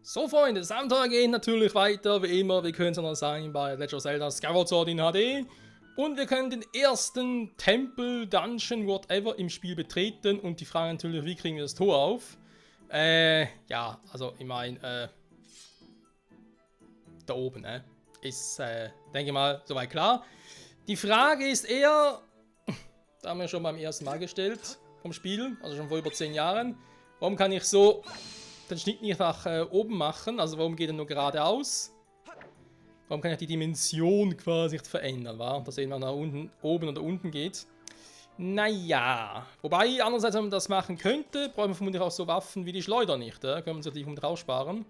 So Freunde, das Abenteuer geht natürlich weiter, wie immer. Wir können es noch sein bei Legend of Zelda Skyward Sword in HD. Und wir können den ersten Tempel, Dungeon, whatever im Spiel betreten. Und die Frage natürlich, wie kriegen wir das Tor auf? Ja, also ich meine, da oben, ist, denke ich mal, soweit klar. Die Frage ist eher, da haben wir schon beim ersten Mal gestellt, vom Spiel, also schon vor über 10 Jahren. Warum kann ich so den Schnitt nicht nach oben machen? Also warum geht er nur geradeaus? Warum kann ich die Dimension quasi nicht verändern, wa? Dass er nach unten, oben oder unten geht. Naja, wobei, andererseits, wenn man das machen könnte, braucht man vermutlich auch so Waffen wie die Schleuder nicht, können wir uns natürlich um drauf sparen.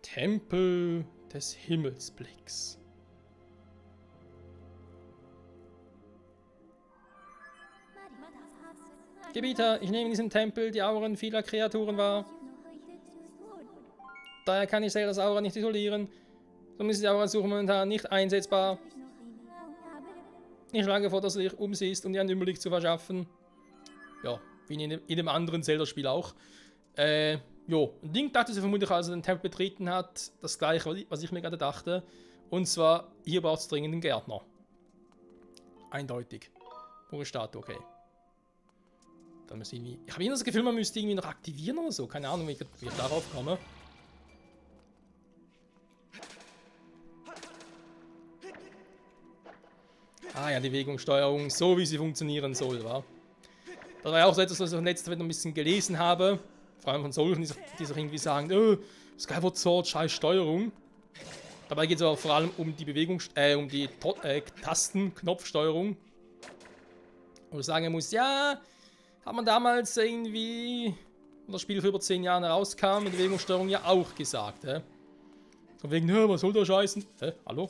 Tempel des Himmelsblicks. Gebieter, ich nehme in diesem Tempel die Auren vieler Kreaturen wahr. Daher kann ich Zeldas Aura nicht isolieren. Somit ist die Aura-Suche momentan nicht einsetzbar. Ich schlage vor, dass du dich umsiehst, um dir einen Überblick zu verschaffen. Ja, wie in dem anderen Zelda-Spiel auch. Jo, Link dachte sich vermutlich, als er den Tempel betreten hat, das gleiche, was ich mir gerade dachte. Und zwar, hier braucht es dringend einen Gärtner. Eindeutig. Pure Statue, okay. Dann müssen wir irgendwie. Ich habe immer das Gefühl, man müsste irgendwie noch aktivieren oder so. Keine Ahnung, wie ich darauf komme. Ah ja, die Bewegungssteuerung, so wie sie funktionieren soll, wa? Das war ja auch so etwas, was ich letztes Mal noch ein bisschen gelesen habe. Vor allem von solchen, die sich irgendwie sagen, oh, Skyward Sword, scheiß Steuerung. Dabei geht es aber vor allem um die um die Tastenknopfsteuerung. Wo ich sagen muss, ja, hat man damals irgendwie, wenn das Spiel vor über 10 Jahren herauskam, mit der Bewegungssteuerung ja auch gesagt, Von wegen, was soll der scheißen? Hallo?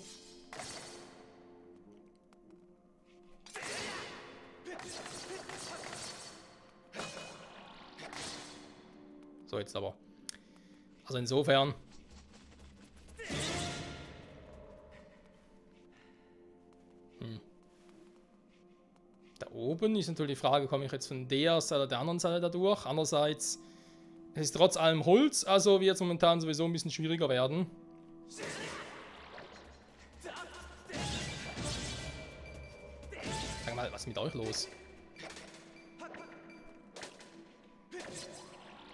So, jetzt aber. Also insofern. Da oben ist natürlich die Frage, komme ich jetzt von der Seite oder der anderen Seite da durch? Andererseits, es ist trotz allem Holz, also wird es momentan sowieso ein bisschen schwieriger werden. Sag mal, was ist mit euch los?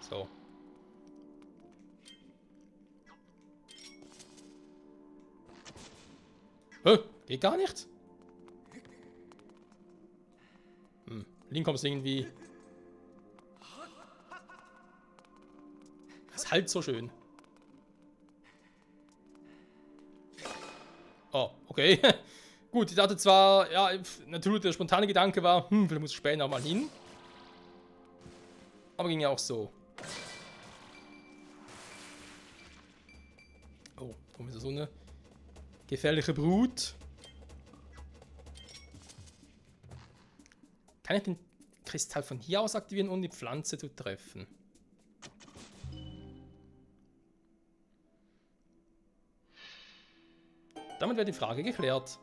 So. Geht gar nicht? Link kommt irgendwie. Das ist halt so schön. Oh, okay. Gut, ich dachte zwar, ja, natürlich der spontane Gedanke war, vielleicht muss ich später mal hin. Aber ging ja auch so. Oh, warum ist das so eine gefährliche Brut? Kann ich den Kristall von hier aus aktivieren, um die Pflanze zu treffen? Damit wäre die Frage geklärt.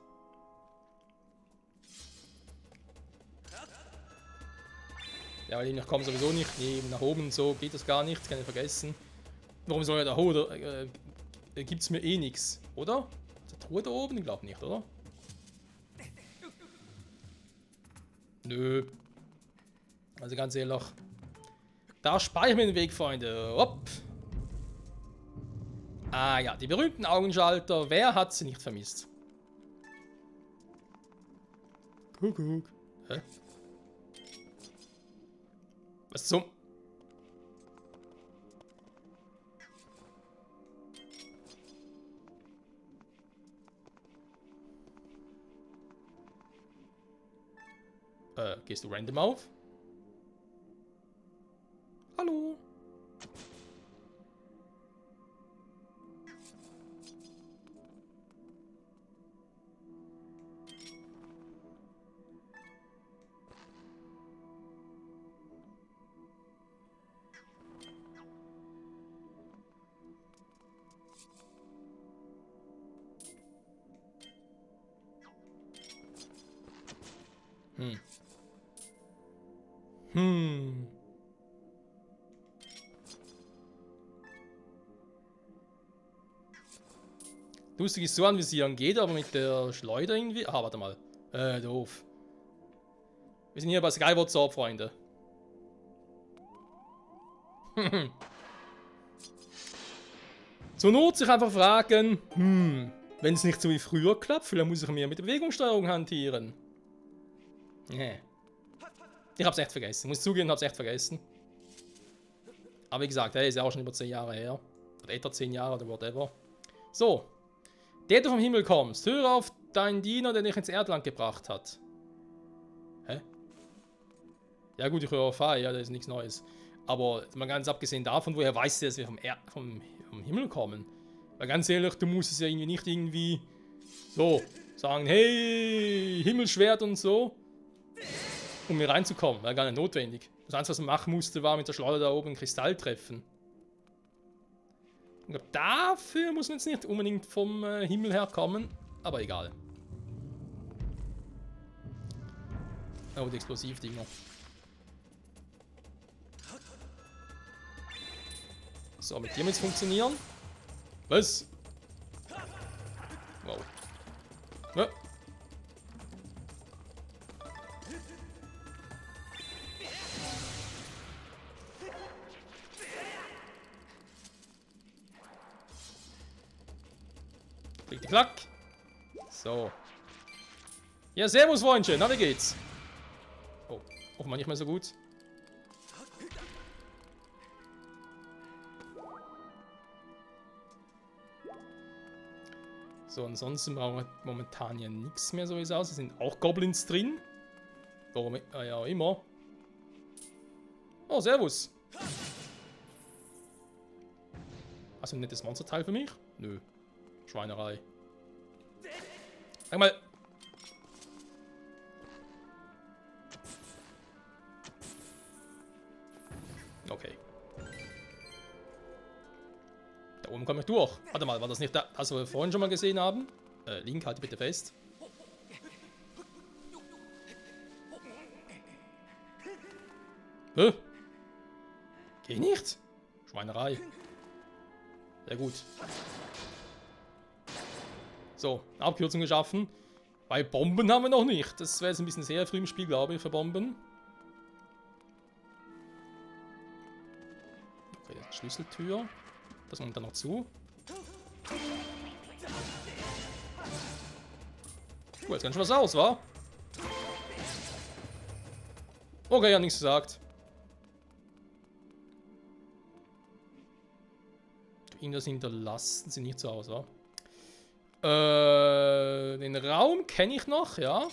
Ja, weil ich komme sowieso nicht. Nee, nach oben und so geht das gar nicht. Kann ich vergessen. Warum soll ich da hoch? Gibt es mir eh nichts, oder? Ist der Truhe da oben? Ich glaube nicht, oder? Nö. Also ganz ehrlich. Da spare ich mir den Weg, Freunde. Hopp. Ah ja, die berühmten Augenschalter. Wer hat sie nicht vermisst? Kuckuck. Hä? Was zum? Gehst du random auf? Hallo? Lustig ist so anvisieren geht, aber mit der Schleuder irgendwie. Ah, warte mal. Doof. Wir sind hier bei Skyward Sword, Freunde. Zur Not sich einfach fragen, wenn es nicht so wie früher klappt, vielleicht muss ich mehr mit der Bewegungssteuerung hantieren. Nee. Ich hab's echt vergessen. Ich muss zugeben, ich hab's echt vergessen. Aber wie gesagt, ist ja auch schon über 10 Jahre her. Oder etwa 10 Jahre oder whatever. So. Der du vom Himmel kommst, höre auf deinen Diener, der dich ins Erdland gebracht hat. Hä? Ja gut, ich höre auf ja, das ist nichts Neues. Aber mal ganz abgesehen davon, woher weißt du, dass wir vom Himmel kommen? Weil ganz ehrlich, du musst es ja irgendwie nicht irgendwie so sagen, hey, Himmelschwert und so, um hier reinzukommen. War gar nicht notwendig. Das Einzige, was man machen musste, war mit der Schleuder da oben einen Kristall treffen. Ich glaube, dafür muss man jetzt nicht unbedingt vom Himmel herkommen, aber egal. Oh, die Explosivdinger. So, mit dem jetzt funktionieren. Was? Wow. Ja. Klick, klack. So. Ja, servus, Freundchen. Na, wie geht's? Oh, offenbar nicht mehr so gut. So, ansonsten brauchen wir momentan ja nichts mehr, so wie es aussieht. Es sind auch Goblins drin. Warum? Ja, immer. Oh, servus. Hast du ein nettes Monsterteil für mich? Nö. Schweinerei. Sag mal. Okay. Da oben komme ich durch. Warte mal, war das nicht das, was wir vorhin schon mal gesehen haben? Link, halte bitte fest. Hä? Geh nicht? Schweinerei. Sehr gut. So, Abkürzung geschaffen. Bei Bomben haben wir noch nicht. Das wäre jetzt ein bisschen sehr früh im Spiel, glaube ich, für Bomben. Okay, das ist die Schlüsseltür. Das kommt dann noch zu. Gut, jetzt kann schon was aus, wa? Okay, ja, nichts gesagt. Irgendwas hinterlassen sie nicht so aus, wa? Den Raum kenne ich noch, ja.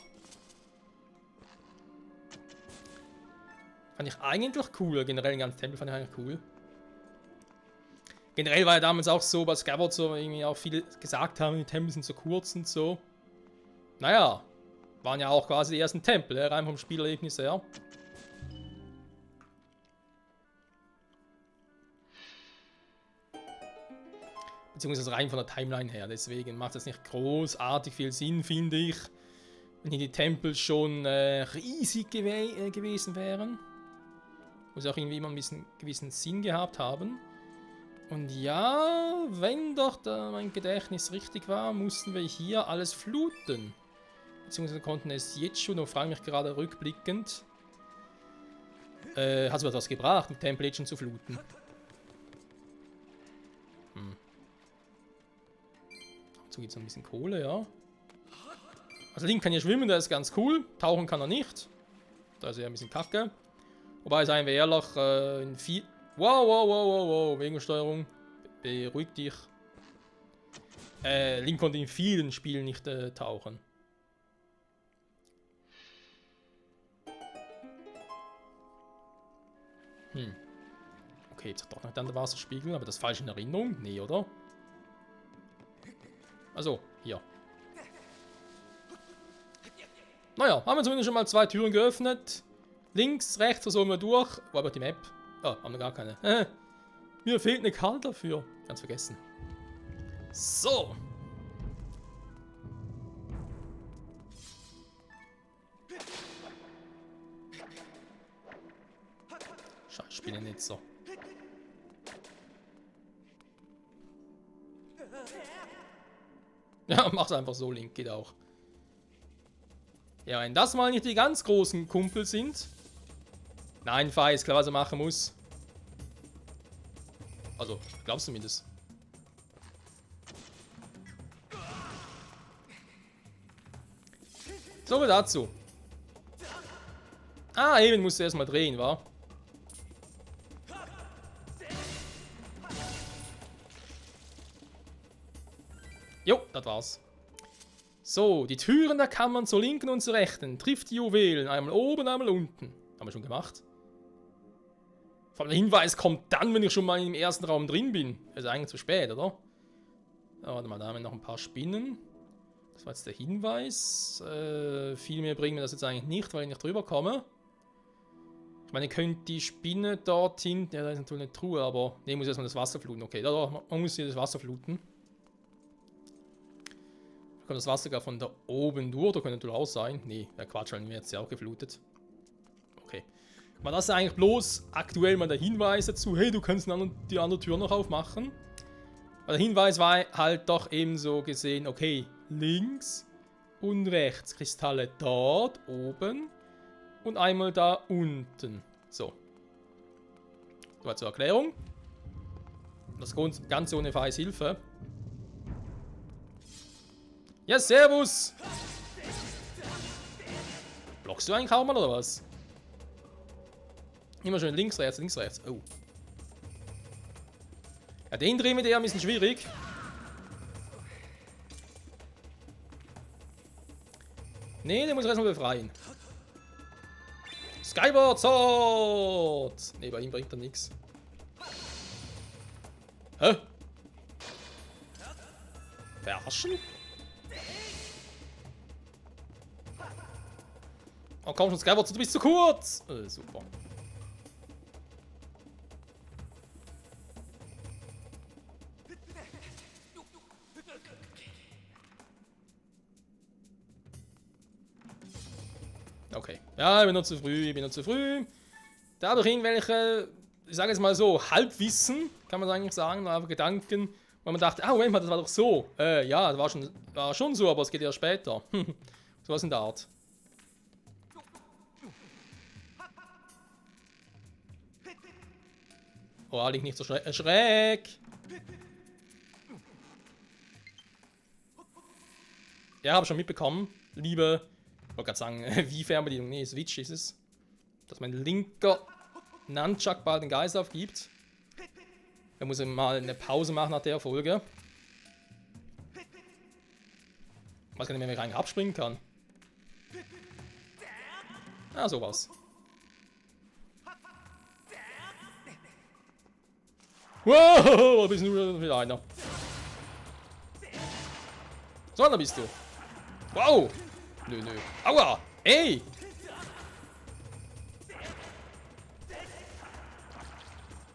Fand ich eigentlich cool. Generell den ganzen Tempel fand ich eigentlich cool. Generell war ja damals auch so, bei Skyward so irgendwie auch viele gesagt haben, die Tempel sind so kurz und so. Naja, waren ja auch quasi die ersten Tempel, rein vom Spielerlebnis her. Beziehungsweise rein von der Timeline her. Deswegen macht es nicht großartig viel Sinn, finde ich. Wenn hier die Tempel schon riesig gewesen wären. Muss auch irgendwie immer ein bisschen gewissen Sinn gehabt haben. Und ja, wenn doch mein Gedächtnis richtig war, mussten wir hier alles fluten. Beziehungsweise konnten es jetzt schon, und frage mich gerade rückblickend. Hat es etwas gebracht, mit Temple Legend zu fluten? Dazu gibt es ein bisschen Kohle, ja. Also Link kann hier schwimmen, der ist ganz cool. Tauchen kann er nicht. Da ist er ein bisschen kacke. Wobei, seien wir ehrlich, in viel... Wow, Wegensteuerung. Beruhig dich. Link konnte in vielen Spielen nicht tauchen. Okay, jetzt doch nicht an der Wasserspiegel, aber das ist falsch in Erinnerung? Nee, oder? Also, hier. Naja, haben wir zumindest schon mal 2 Türen geöffnet. Links, rechts, so sollen wir durch. Wo aber die Map? Oh, haben wir gar keine. Mir fehlt eine Karte dafür. Ganz vergessen. So. Scheiß Spinnennetzer. Ja, mach's einfach so, Link, geht auch. Ja, wenn das mal nicht die ganz großen Kumpel sind. Nein, Fei ist klar, was er machen muss. Also, glaubst du mir das? So viel dazu. Ah, eben musst du erstmal drehen, wa? Jo, das war's. So, die Türen der Kammern zur linken und zur rechten. Trifft die Juwelen. Einmal oben, einmal unten. Haben wir schon gemacht. Vor allem der Hinweis kommt dann, wenn ich schon mal im ersten Raum drin bin. Also eigentlich zu spät, oder? Ja, warte mal, da haben wir noch ein paar Spinnen. Das war jetzt der Hinweis. Viel mehr bringen wir das jetzt eigentlich nicht, weil ich nicht drüber komme. Ich meine, ihr könnt die Spinne dort hinten. Ja, da ist natürlich eine Truhe, aber. Ne, ich muss erstmal das Wasser fluten. Okay, man muss hier das Wasser fluten. Kommt das Wasser gar von da oben durch? Da könnte natürlich auch sein. Nee, der Quatsch, weil wir jetzt ja auch geflutet. Okay. Aber das ist eigentlich bloß aktuell mal der Hinweis dazu, hey, du kannst die andere Tür noch aufmachen. Weil der Hinweis war halt doch eben so gesehen, okay, links und rechts Kristalle dort oben und einmal da unten. So. Soweit zur Erklärung. Das Ganze ohne Feis Hilfe. Ja, servus! Blockst du eigentlich kaum mal oder was? Immer schön links, rechts, links, rechts. Oh. Ja, den drehen wir dir ein bisschen schwierig. Nee, den muss ich erstmal befreien. Skyward Sword! Nee, bei ihm bringt er nichts. Hä? Verarschen? Oh komm schon, Skyward, du bist zu kurz! Super. Okay. Ja, ich bin noch zu früh, Da habe ich irgendwelche, ich sage jetzt mal so, Halbwissen, kann man eigentlich sagen, aber Gedanken, wo man dachte, ah, Moment mal, das war doch so. Ja, das war schon so, aber es geht ja später. So was in der Art. Oh, liegt nicht so schräg. Ja, habe schon mitbekommen, liebe, ich wollte gerade sagen, wie Fernbedienung, nee, Switch ist es, dass mein linker Nunchuck bald den Geist aufgibt. Da muss ich mal eine Pause machen nach der Folge. Ich weiß gar nicht mehr, wie ich eigentlich abspringen kann. Ah, sowas. Wow, da bist nur wieder einer. So, da bist du. Wow. Nö. Aua. Ey.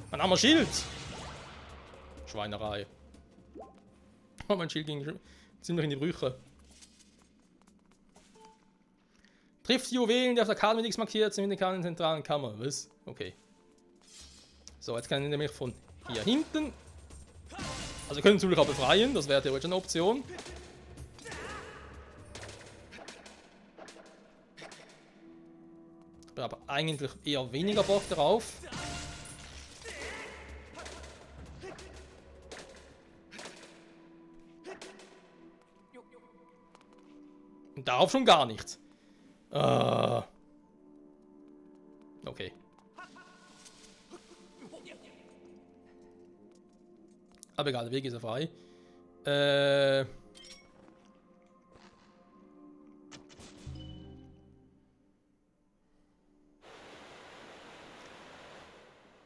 Mein armer Schild. Schweinerei. Oh, mein Schild ging ziemlich in die Brüche. Trifft die Juwelen, die auf der Karte mit X markiert sind, in der zentralen Kammer. Was? Okay. So, jetzt kann ich nämlich von hier hinten. Also wir können natürlich auch befreien, das wäre theoretisch eine Option. Ich habe aber eigentlich eher weniger Bock darauf. Und darauf schon gar nicht. Okay. Aber egal, der Weg ist ja frei.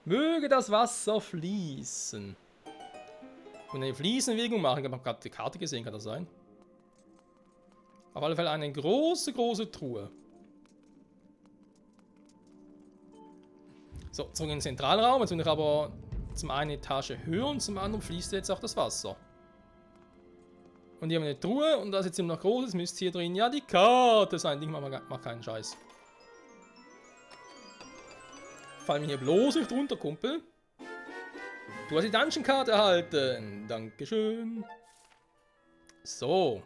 Möge das Wasser fließen. Und eine Fliesenbewegung machen. Ich habe gerade die Karte gesehen, kann das sein? Auf alle Fälle eine große, große Truhe. So, zurück in den Zentralraum. Jetzt bin ich aber zum einen eine Etage höher und zum anderen fließt jetzt auch das Wasser. Und hier haben wir eine Truhe und da ist jetzt immer noch großes müsste hier drin ja die Karte sein. Ding macht keinen Scheiß. Fall mir hier bloß nicht runter, Kumpel. Du hast die Dungeon-Karte erhalten. Dankeschön. So.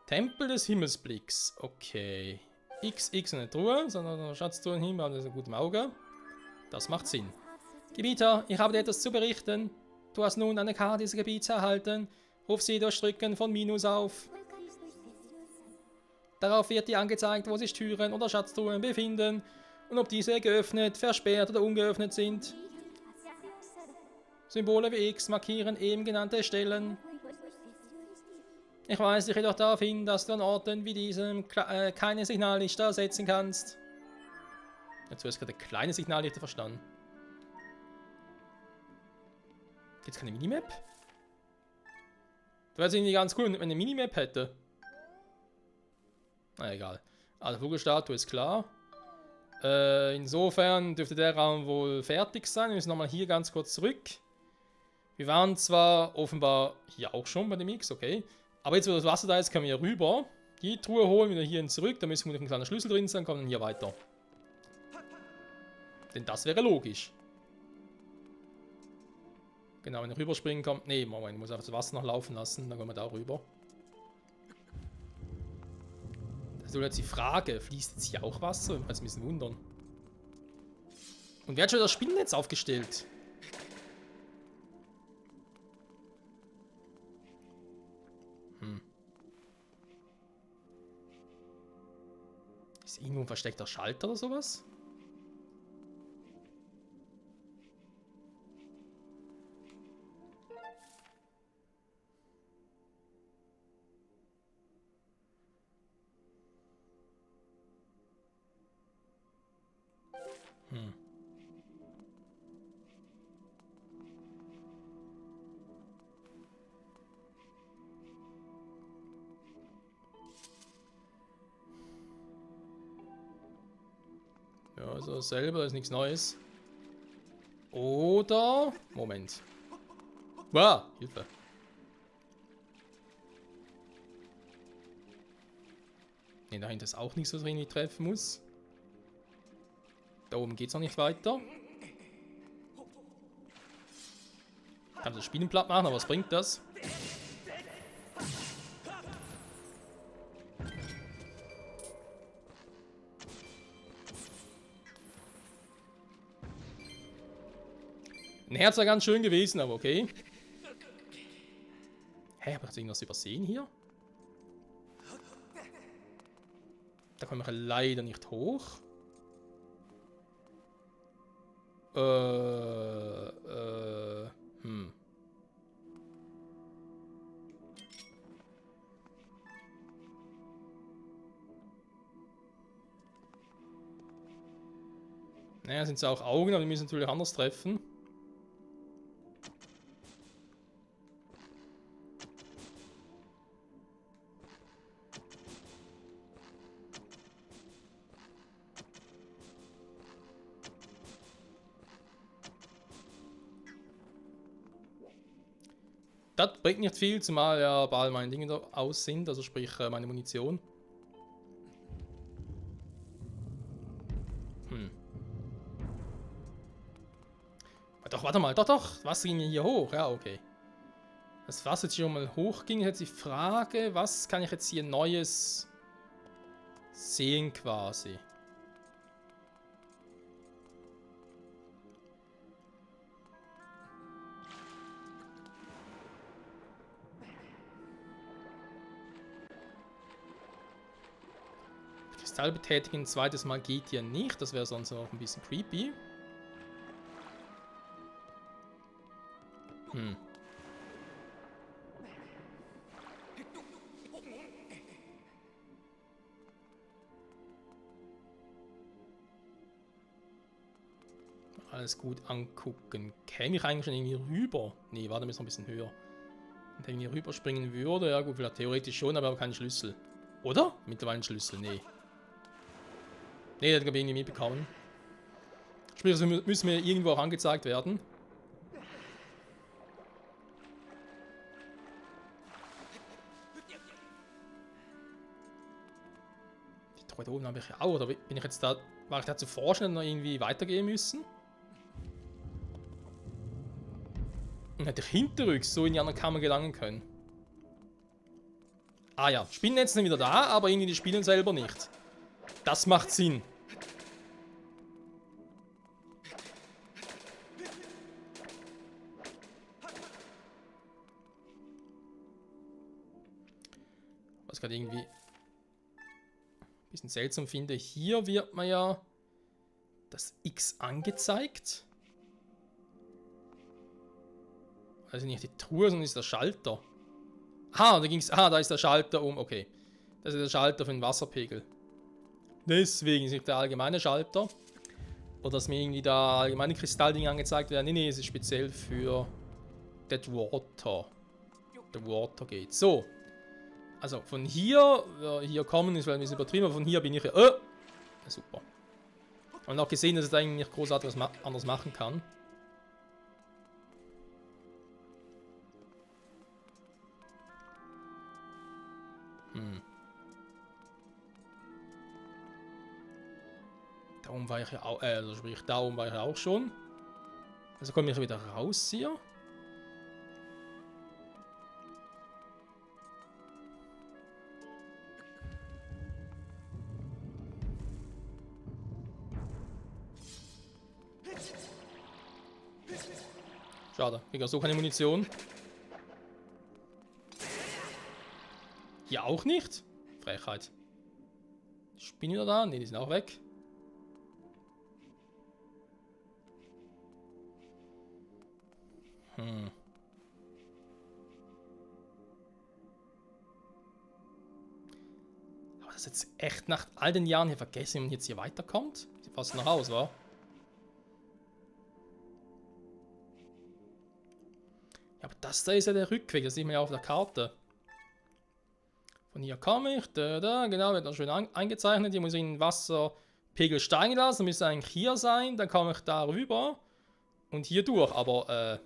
Tempel des Himmelsblicks. Okay. XX eine Truhe, sondern eine Schatztruhe hin, wir haben das gut im Auge. Das macht Sinn. Gebieter, ich habe dir etwas zu berichten. Du hast nun eine Karte dieses Gebiets erhalten. Ruf sie durch Drücken von Minus auf. Darauf wird dir angezeigt, wo sich Türen oder Schatztruhen befinden und ob diese geöffnet, versperrt oder ungeöffnet sind. Symbole wie X markieren eben genannte Stellen. Ich weise dich jedoch darauf hin, dass du an Orten wie diesem keine Signallichter setzen kannst. Dazu hast du gerade kleine Signallichter verstanden. Gibt's keine Minimap? Das wäre jetzt irgendwie ganz cool, wenn ich eine Minimap hätte. Na egal. Also Vogelstatue ist klar. Insofern dürfte der Raum wohl fertig sein. Wir müssen nochmal hier ganz kurz zurück. Wir waren zwar offenbar hier auch schon bei dem X, okay. Aber jetzt, wo das Wasser da ist, können wir hier rüber. Die Truhe holen, wieder hierhin zurück. Da müssen wir noch ein kleiner Schlüssel drin sein, kommen dann hier weiter. Denn das wäre logisch. Genau, wenn er rüberspringen kommt. Nee, Moment, ich muss einfach das Wasser noch laufen lassen. Dann kommen wir da rüber. Das ist jetzt die Frage, fließt jetzt hier auch Wasser? Ich muss ein bisschen wundern. Und wer hat schon das Spinnennetz aufgestellt? Ist irgendwo ein versteckter Schalter oder sowas? Ja, also dasselbe, ist nichts Neues. Oder... Moment. Wow, Hilfe. Ne, dahinter ist auch nichts, was ich irgendwie treffen muss. Da oben geht es noch nicht weiter. Ich kann das Spielen platt machen, aber was bringt das? Ein Herz wäre ganz schön gewesen, aber okay. Hä, habe ich irgendwas übersehen hier? Da komme ich leider nicht hoch. Naja, sind es auch Augen, aber die müssen natürlich anders treffen. Das bringt nicht viel, zumal ja bald meine Dinge da aus sind, also sprich meine Munition. Doch, warte mal, doch, was ging hier hoch? Ja, okay. Das was jetzt schon mal hoch ging, jetzt die Frage, was kann ich jetzt hier Neues sehen quasi? Kristall betätigen, ein zweites Mal geht hier nicht, das wäre sonst noch ein bisschen creepy. Alles gut angucken. Käme ich eigentlich schon irgendwie rüber? Nee, warte, müssen wir ein bisschen höher. Und wenn ich irgendwie rüberspringen würde, ja gut, vielleicht theoretisch schon, aber keinen Schlüssel. Oder? Mittlerweile einen Schlüssel, nee. Nee, das habe ich irgendwie mitbekommen. Sprich, das müssen mir irgendwo auch angezeigt werden. Die Truhe da oben habe ich ja auch, oder bin ich jetzt da, war ich da zuvor schon noch irgendwie weitergehen müssen? Und hätte ich hinterrücks so in die andere Kammer gelangen können. Ah ja, Spinnennetze sind wieder da, aber irgendwie die Spinnen selber nicht. Das macht Sinn. Was ich gerade irgendwie ein bisschen seltsam finde, hier wird mir ja das X angezeigt. Also nicht die Truhe, sondern ist der Schalter. Ah, da ging's. Ah, da ist der Schalter um. Okay. Das ist der Schalter für den Wasserpegel. Deswegen ist nicht der allgemeine Schalter. Oder dass mir irgendwie da allgemeine Kristalldinge angezeigt werden. Nee, nee, es ist speziell für Dead Water. Der Watergate. So. Also von hier, hier kommen ist vielleicht ein bisschen übertrieben, aber von hier bin ich ja. Super. Und auch gesehen, dass ich da eigentlich nicht großartig was anders machen kann. Da oben war ich ja auch, also sprich, da oben war ich ja auch schon. Also komme ich wieder raus hier. Schade, ich habe so keine Munition. Hier auch nicht? Frechheit. Die Spinnen wieder da? Ne, die sind auch weg. Aber das ist jetzt echt nach all den Jahren hier vergessen, wie man jetzt hier weiterkommt? Sieht fast nach aus, wa? Ja, aber das da ist ja der Rückweg, das sieht man ja auf der Karte. Von hier komme ich, da, genau, wird dann schön eingezeichnet. Hier muss ich den Wasserpegel steigen lassen, müsste eigentlich hier sein, dann komme ich da rüber und hier durch, aber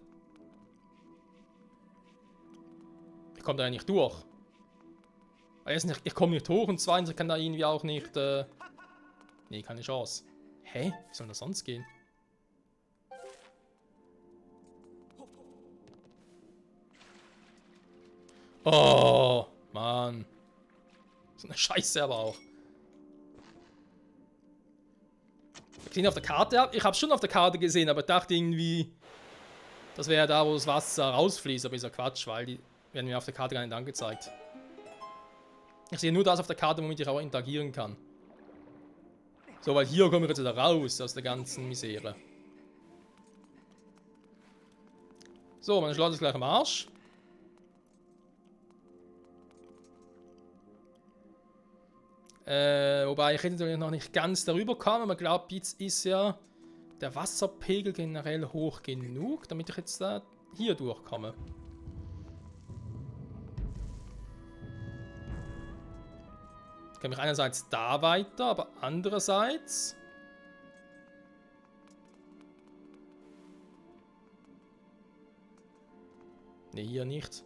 ich komme da ja nicht durch. Erstens, ich komme nicht hoch und zweitens, ich kann da irgendwie auch nicht, nee, keine Chance. Hä? Wie soll das sonst gehen? Oh, Mann. So eine Scheiße aber auch. Ich auf der Karte, ich habe schon auf der Karte gesehen, aber dachte irgendwie, das wäre da, wo das Wasser rausfließt, aber ist ja Quatsch, weil die werden mir auf der Karte gar nicht angezeigt. Ich sehe nur das auf der Karte, womit ich auch interagieren kann. So, weil hier komme ich jetzt wieder raus aus der ganzen Misere. So, mein Schloss ist gleich am Arsch. Wobei ich natürlich noch nicht ganz darüber komme, aber ich glaube, jetzt ist ja der Wasserpegel generell hoch genug, damit ich jetzt da hier durchkomme. Ich kann mich einerseits da weiter, aber andererseits... Ne, hier nicht.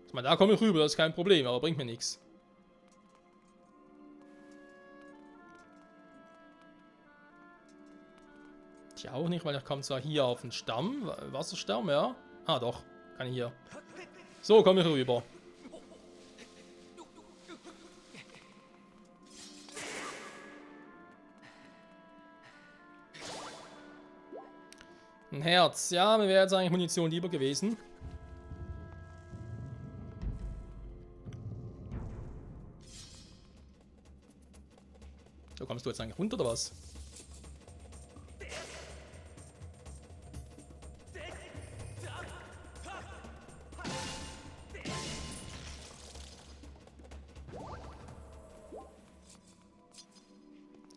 Ich meine, da komme ich rüber, das ist kein Problem, aber bringt mir nichts. Ich auch nicht, weil ich komme zwar hier auf den Stamm, Wasserstamm, ja. Ah, doch, kann ich hier. So, komme ich rüber. Ein Herz, ja, mir wäre jetzt eigentlich Munition lieber gewesen. So, kommst du jetzt eigentlich runter oder was?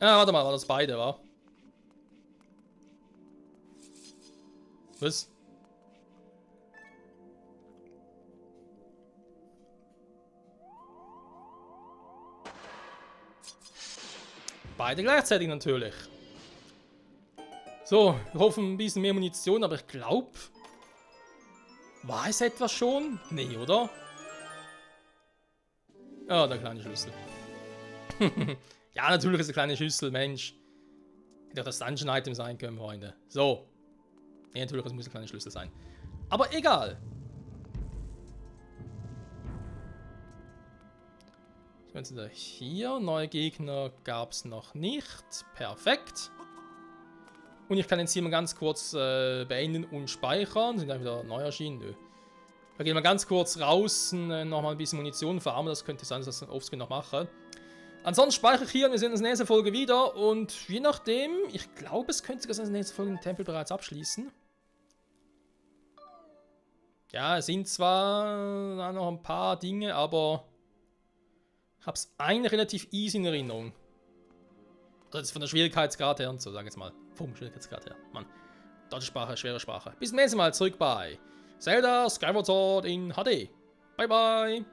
Ah, warte mal, war das beide, wa? Was? Beide gleichzeitig natürlich. So, wir hoffen ein bisschen mehr Munition, aber ich glaube... War es etwas schon? Nee, oder? Ah, der kleine Schlüssel. Ja, natürlich ist der kleine Schlüssel, Mensch. Hätte auch das Dungeon-Item sein können, Freunde. So. Nee, natürlich, es muss ein kleiner Schlüssel sein. Aber egal. So, jetzt sind wir hier. Neue Gegner gab es noch nicht. Perfekt. Und ich kann jetzt hier mal ganz kurz beenden und speichern. Sind da wieder neu erschienen? Nö. Da gehen wir ganz kurz raus und nochmal ein bisschen Munition farmen. Das könnte sein, dass ich das offscreen noch mache. Ansonsten speichere ich hier und wir sehen uns in der nächsten Folge wieder. Und je nachdem, ich glaube, es könnte sogar sein, dass in der nächsten Folge den Tempel bereits abschließen. Ja, es sind zwar noch ein paar Dinge, aber ich habe es eigentlich relativ easy in Erinnerung. Also jetzt von der Schwierigkeitsgrad her und so, sag ich jetzt mal. Vom Schwierigkeitsgrad her. Mann, deutsche Sprache, schwere Sprache. Bis zum nächsten Mal zurück bei Zelda Skyward Sword in HD. Bye bye.